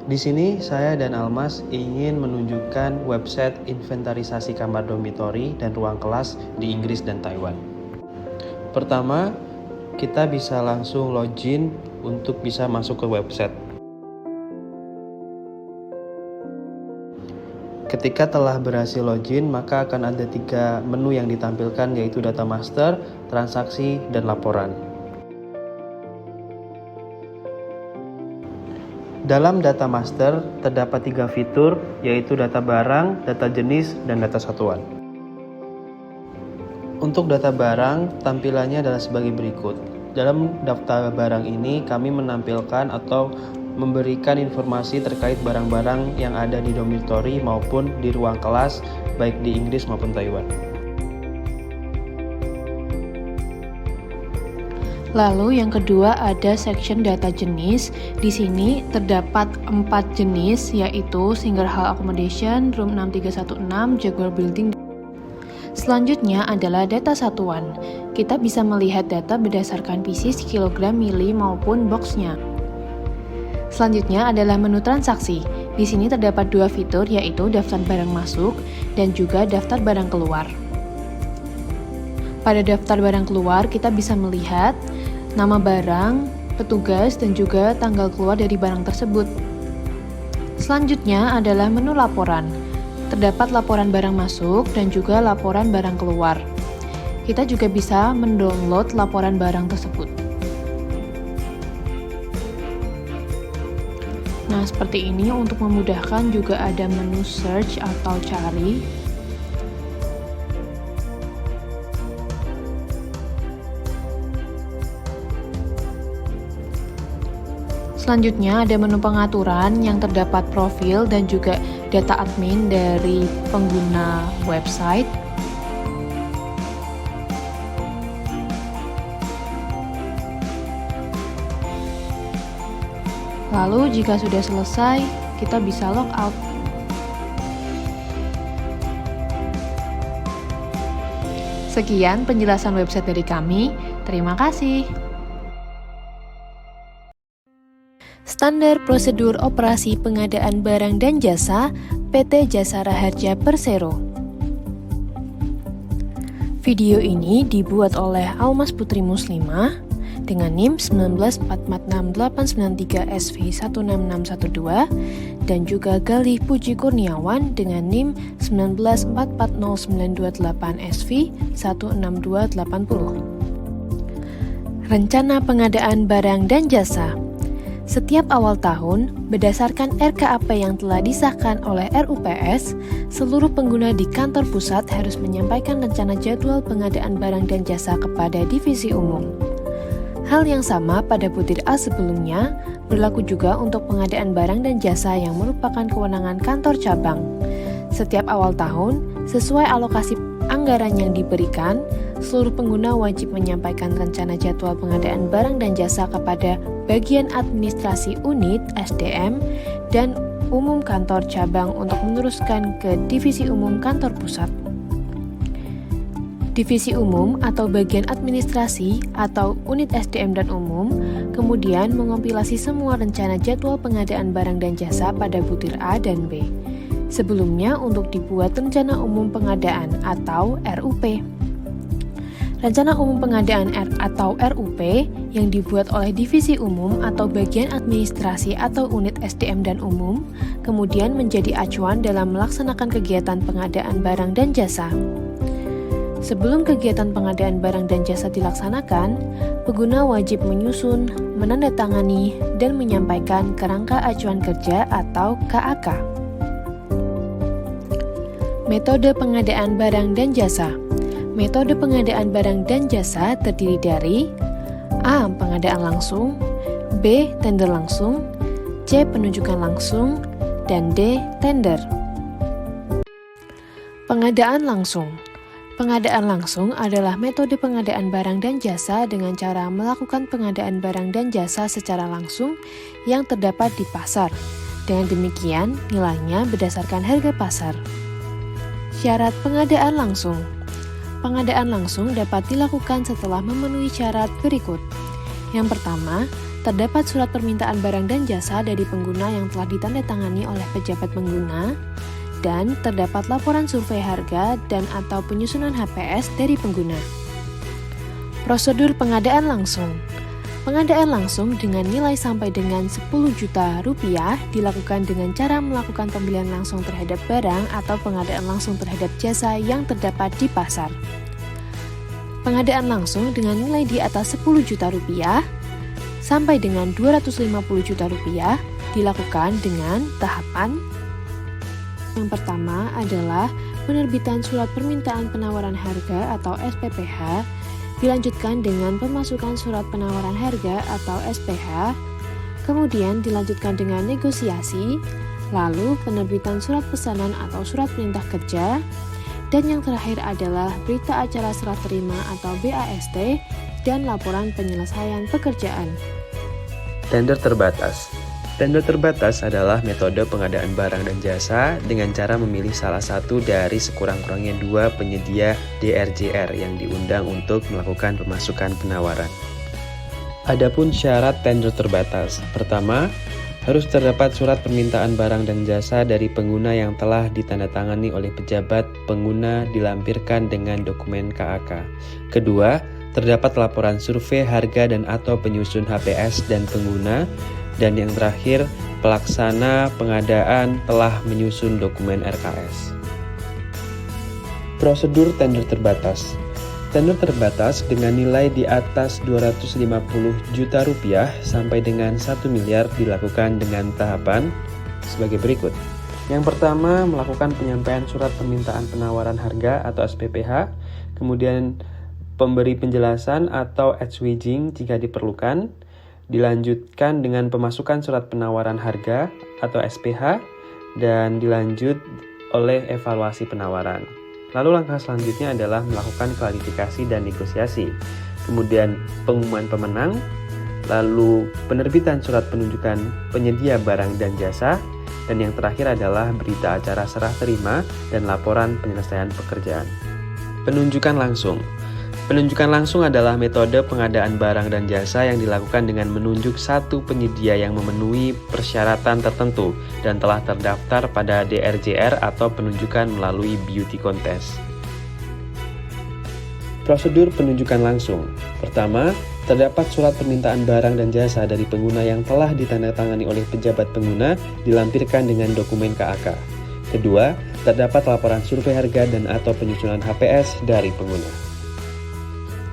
Di sini saya dan Almas ingin menunjukkan website inventarisasi kamar dormitory dan ruang kelas di Inggris dan Taiwan. Pertama, kita bisa langsung login untuk bisa masuk ke website. Ketika telah berhasil login, maka akan ada 3 menu yang ditampilkan, yaitu data master, transaksi, dan laporan. Dalam data master, terdapat 3 fitur, yaitu data barang, data jenis, dan data satuan. Untuk data barang, tampilannya adalah sebagai berikut. Dalam daftar barang ini, kami menampilkan atau memberikan informasi terkait barang-barang yang ada di dormitory maupun di ruang kelas, baik di Inggris maupun Taiwan. Lalu yang kedua ada section data jenis. Di sini terdapat 4 jenis, yaitu single hall accommodation, room 6316, Jaguar building. Selanjutnya adalah data satuan. Kita bisa melihat data berdasarkan pieces, kilogram, mili maupun boxnya. Selanjutnya adalah menu transaksi. Di sini terdapat 2 fitur, yaitu daftar barang masuk dan juga daftar barang keluar. Pada daftar barang keluar, kita bisa melihat nama barang, petugas, dan juga tanggal keluar dari barang tersebut. Selanjutnya adalah menu laporan. Terdapat laporan barang masuk dan juga laporan barang keluar. Kita juga bisa mendownload laporan barang tersebut. Nah, seperti ini. Untuk memudahkan juga ada menu search atau cari. Selanjutnya ada menu pengaturan yang terdapat profil dan juga data admin dari pengguna website. Lalu jika sudah selesai, kita bisa log out. Sekian penjelasan website dari kami. Terima kasih. Standar prosedur operasi pengadaan barang dan jasa PT Jasara Harja Persero. Video ini dibuat oleh Almas Putri Muslimah dengan NIM 1946893SV16612 dan juga Galih Puji Kurniawan dengan NIM 1940928SV16280. Rencana pengadaan barang dan jasa. Setiap awal tahun, berdasarkan RKAP yang telah disahkan oleh RUPS, seluruh pengguna di kantor pusat harus menyampaikan rencana jadwal pengadaan barang dan jasa kepada divisi umum. Hal yang sama pada butir A sebelumnya, berlaku juga untuk pengadaan barang dan jasa yang merupakan kewenangan kantor cabang. Setiap awal tahun, sesuai alokasi anggaran yang diberikan, seluruh pengguna wajib menyampaikan rencana jadwal pengadaan barang dan jasa kepada bagian administrasi unit, SDM, dan umum kantor cabang untuk meneruskan ke divisi umum kantor pusat. Divisi umum atau bagian administrasi atau unit SDM dan umum kemudian mengompilasi semua rencana jadwal pengadaan barang dan jasa pada butir A dan B. Sebelumnya untuk dibuat rencana umum pengadaan atau RUP. Rencana Umum Pengadaan atau RUP yang dibuat oleh divisi umum atau bagian administrasi atau unit SDM dan umum, kemudian menjadi acuan dalam melaksanakan kegiatan pengadaan barang dan jasa. Sebelum kegiatan pengadaan barang dan jasa dilaksanakan, pengguna wajib menyusun, menandatangani, dan menyampaikan kerangka acuan kerja atau KAK. Metode pengadaan barang dan jasa. Metode pengadaan barang dan jasa terdiri dari A. Pengadaan langsung, B. Tender langsung, C. Penunjukan langsung, dan D. Tender. Pengadaan langsung. Pengadaan langsung adalah metode pengadaan barang dan jasa dengan cara melakukan pengadaan barang dan jasa secara langsung yang terdapat di pasar. Dengan demikian, nilainya berdasarkan harga pasar. Syarat pengadaan langsung. Pengadaan langsung dapat dilakukan setelah memenuhi syarat berikut. Yang pertama, terdapat surat permintaan barang dan jasa dari pengguna yang telah ditandatangani oleh pejabat pengguna, dan terdapat laporan survei harga dan atau penyusunan HPS dari pengguna. Prosedur pengadaan langsung. Pengadaan langsung dengan nilai sampai dengan 10 juta rupiah dilakukan dengan cara melakukan pembelian langsung terhadap barang atau pengadaan langsung terhadap jasa yang terdapat di pasar. Pengadaan langsung dengan nilai di atas 10 juta rupiah sampai dengan 250 juta rupiah dilakukan dengan tahapan. Yang pertama adalah penerbitan surat permintaan penawaran harga atau SPPH, dilanjutkan dengan pemasukan surat penawaran harga atau SPH, kemudian dilanjutkan dengan negosiasi, lalu penerbitan surat pesanan atau surat perintah kerja, dan yang terakhir adalah berita acara serah terima atau BAST dan laporan penyelesaian pekerjaan. Tender terbatas. Tender terbatas adalah metode pengadaan barang dan jasa dengan cara memilih salah satu dari sekurang-kurangnya 2 penyedia DRJR yang diundang untuk melakukan pemasukan penawaran. Adapun syarat tender terbatas. Pertama, harus terdapat surat permintaan barang dan jasa dari pengguna yang telah ditandatangani oleh pejabat pengguna dilampirkan dengan dokumen KAK. Kedua, terdapat laporan survei harga dan atau penyusun HPS dan pengguna. Dan yang terakhir, pelaksana pengadaan telah menyusun dokumen RKS. Prosedur tender terbatas. Tender terbatas dengan nilai di atas 250 juta rupiah sampai dengan 1 miliar dilakukan dengan tahapan sebagai berikut. Yang pertama, melakukan penyampaian surat permintaan penawaran harga atau SPPH, kemudian pemberi penjelasan atau edgewidging jika diperlukan, dilanjutkan dengan pemasukan surat penawaran harga atau SPH, dan dilanjut oleh evaluasi penawaran. Lalu langkah selanjutnya adalah melakukan klarifikasi dan negosiasi, kemudian pengumuman pemenang, lalu penerbitan surat penunjukan penyedia barang dan jasa, dan yang terakhir adalah berita acara serah terima dan laporan penyelesaian pekerjaan. Penunjukan langsung. Penunjukan langsung adalah metode pengadaan barang dan jasa yang dilakukan dengan menunjuk satu penyedia yang memenuhi persyaratan tertentu dan telah terdaftar pada DRJR atau penunjukan melalui beauty contest. Prosedur penunjukan langsung. Pertama, terdapat surat permintaan barang dan jasa dari pengguna yang telah ditandatangani oleh pejabat pengguna dilampirkan dengan dokumen KAK. Kedua, terdapat laporan survei harga dan atau penyusunan HPS dari pengguna.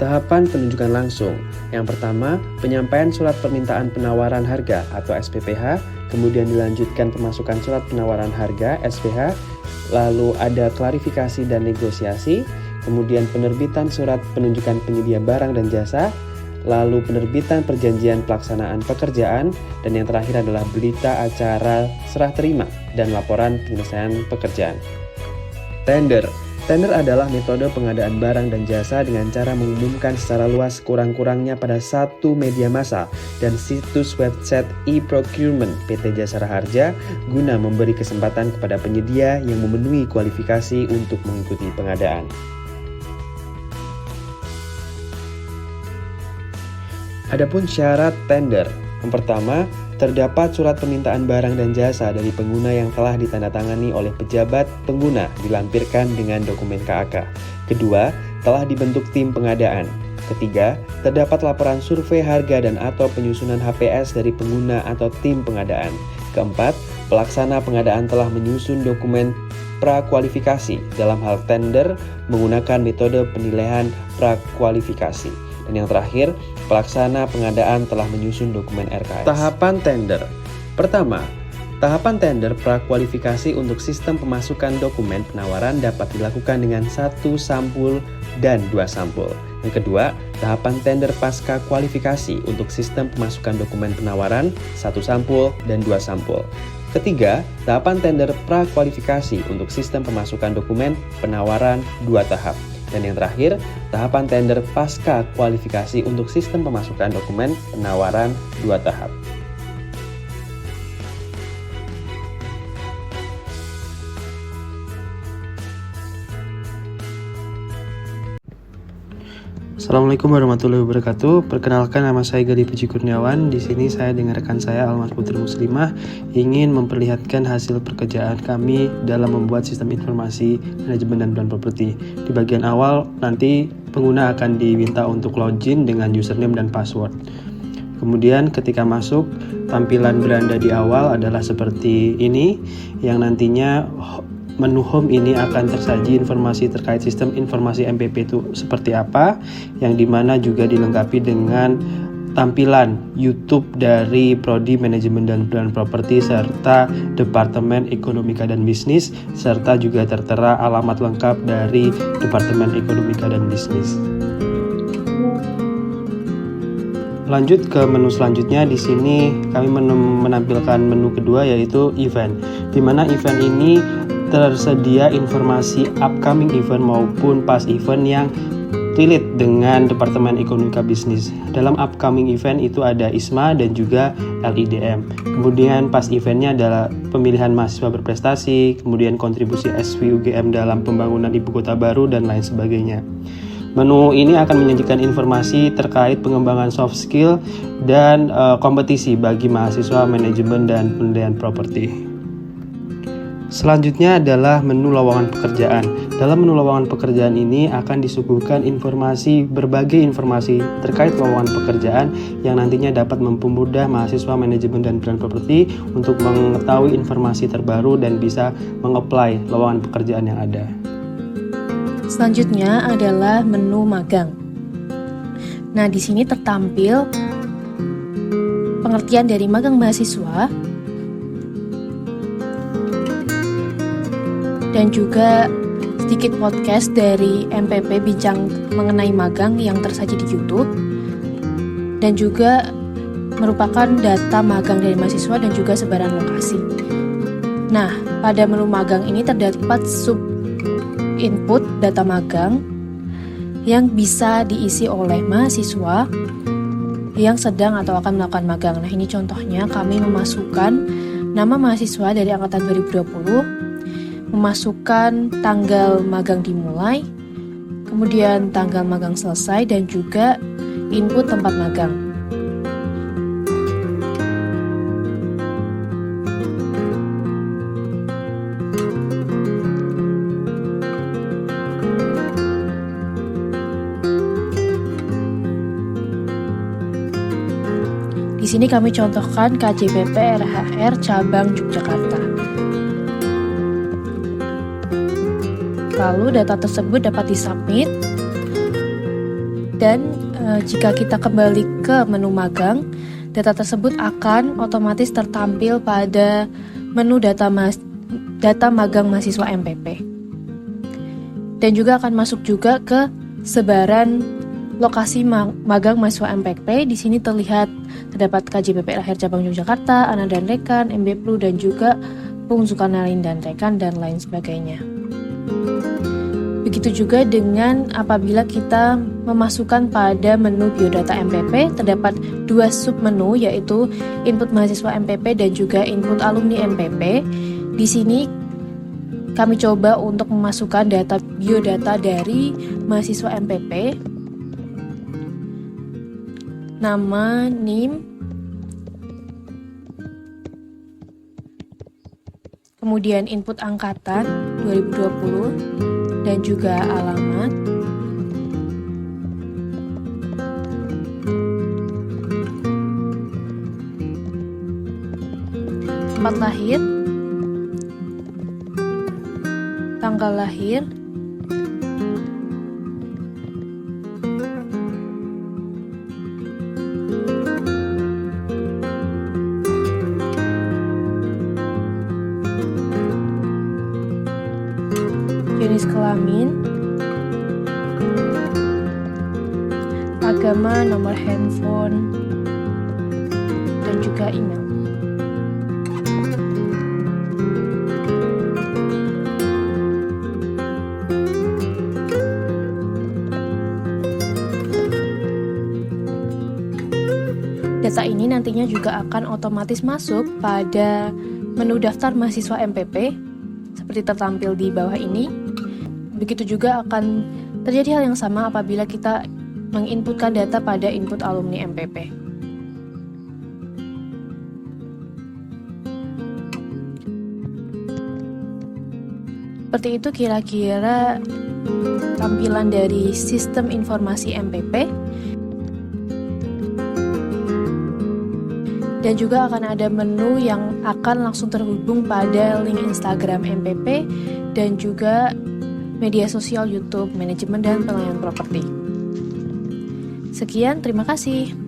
Tahapan penunjukan langsung. Yang pertama, penyampaian surat permintaan penawaran harga atau SPPH, kemudian dilanjutkan pemasukan surat penawaran harga SPH, lalu ada klarifikasi dan negosiasi, kemudian penerbitan surat penunjukan penyedia barang dan jasa, lalu penerbitan perjanjian pelaksanaan pekerjaan, dan yang terakhir adalah berita acara serah terima dan laporan penyelesaian pekerjaan. Tender. Tender adalah metode pengadaan barang dan jasa dengan cara mengumumkan secara luas kurang-kurangnya pada satu media massa dan situs website e-procurement PT Jasara Harja guna memberi kesempatan kepada penyedia yang memenuhi kualifikasi untuk mengikuti pengadaan. Adapun syarat tender. Yang pertama, terdapat surat permintaan barang dan jasa dari pengguna yang telah ditandatangani oleh pejabat pengguna dilampirkan dengan dokumen KAK. Kedua, telah dibentuk tim pengadaan. Ketiga, terdapat laporan survei harga dan atau penyusunan HPS dari pengguna atau tim pengadaan. Keempat, pelaksana pengadaan telah menyusun dokumen prakualifikasi dalam hal tender menggunakan metode penilaian prakualifikasi. Dan yang terakhir, pelaksana pengadaan telah menyusun dokumen RKS. Tahapan tender. Pertama, tahapan tender prakualifikasi untuk sistem pemasukan dokumen penawaran dapat dilakukan dengan 1 sampul dan 2 sampul. Yang kedua, tahapan tender pasca kualifikasi untuk sistem pemasukan dokumen penawaran 1 sampul dan 2 sampul. Ketiga, tahapan tender prakualifikasi untuk sistem pemasukan dokumen penawaran 2 tahap. Dan yang terakhir, tahapan tender pasca kualifikasi untuk sistem pemasukan dokumen penawaran 2 tahap. Assalamualaikum warahmatullahi wabarakatuh. Perkenalkan, nama saya Gadi Puji Kurniawan. Di sini saya dengan rekan saya Almas Putri Muslimah ingin memperlihatkan hasil pekerjaan kami dalam membuat sistem informasi manajemen dan plan properti. Di bagian awal nanti pengguna akan diminta untuk login dengan username dan password. Kemudian ketika masuk, tampilan beranda di awal adalah seperti ini, yang nantinya menu home ini akan tersaji informasi terkait sistem informasi MPP itu seperti apa, yang dimana juga dilengkapi dengan tampilan YouTube dari Prodi Manajemen dan Plan Properti serta Departemen Ekonomika dan Bisnis, serta juga tertera alamat lengkap dari Departemen Ekonomika dan Bisnis. Lanjut ke menu selanjutnya, di sini kami menampilkan menu kedua yaitu event, di mana event ini tersedia informasi upcoming event maupun past event yang relate dengan Departemen Ekonomika Bisnis. Dalam upcoming event itu ada ISMA dan juga LIDM. Kemudian past eventnya adalah pemilihan mahasiswa berprestasi, kemudian kontribusi SWUGM dalam pembangunan ibu kota baru dan lain sebagainya. Menu ini akan menyajikan informasi terkait pengembangan soft skill dan kompetisi bagi mahasiswa manajemen dan penilaian properti. Selanjutnya adalah menu lowongan pekerjaan. Dalam menu lowongan pekerjaan ini akan disuguhkan berbagai informasi terkait lowongan pekerjaan yang nantinya dapat mempermudah mahasiswa manajemen dan plan properti untuk mengetahui informasi terbaru dan bisa mengapply lowongan pekerjaan yang ada. Selanjutnya adalah menu magang. Nah, di sini tertampil pengertian dari magang mahasiswa dan juga sedikit podcast dari MPP bincang mengenai magang yang tersaji di YouTube, dan juga merupakan data magang dari mahasiswa dan juga sebaran lokasi. Nah, pada menu magang ini terdapat sub input data magang yang bisa diisi oleh mahasiswa yang sedang atau akan melakukan magang. Nah, ini contohnya kami memasukkan nama mahasiswa dari angkatan 2020, memasukkan tanggal magang dimulai, kemudian tanggal magang selesai, dan juga input tempat magang. Di sini kami contohkan KJPP RHR cabang Yogyakarta. Lalu data tersebut dapat disubmit, dan jika kita kembali ke menu magang, data tersebut akan otomatis tertampil pada menu data magang mahasiswa MPP, dan juga akan masuk juga ke sebaran lokasi magang mahasiswa MPP. Di sini terlihat terdapat KJPP RHR cabang Yogyakarta, Ana dan Rekan, MBPLU, dan juga Pung Zulkarnain dan Rekan, dan lain sebagainya. Begitu juga dengan apabila kita memasukkan pada menu biodata MPP, terdapat dua submenu yaitu input mahasiswa MPP dan juga input alumni MPP. Di sini kami coba untuk memasukkan data biodata dari mahasiswa MPP, nama, NIM, kemudian input angkatan 2020, dan juga alamat, tempat lahir, tanggal lahir, jenis kelamin, agama, nomor handphone, dan juga email. Data ini nantinya juga akan otomatis masuk pada menu daftar mahasiswa MPP seperti tertampil di bawah ini. Begitu juga akan terjadi hal yang sama apabila kita menginputkan data pada input alumni MPP. Seperti itu kira-kira tampilan dari sistem informasi MPP. Dan juga akan ada menu yang akan langsung terhubung pada link Instagram MPP dan juga media sosial YouTube, manajemen dan pelayanan properti. Sekian, terima kasih.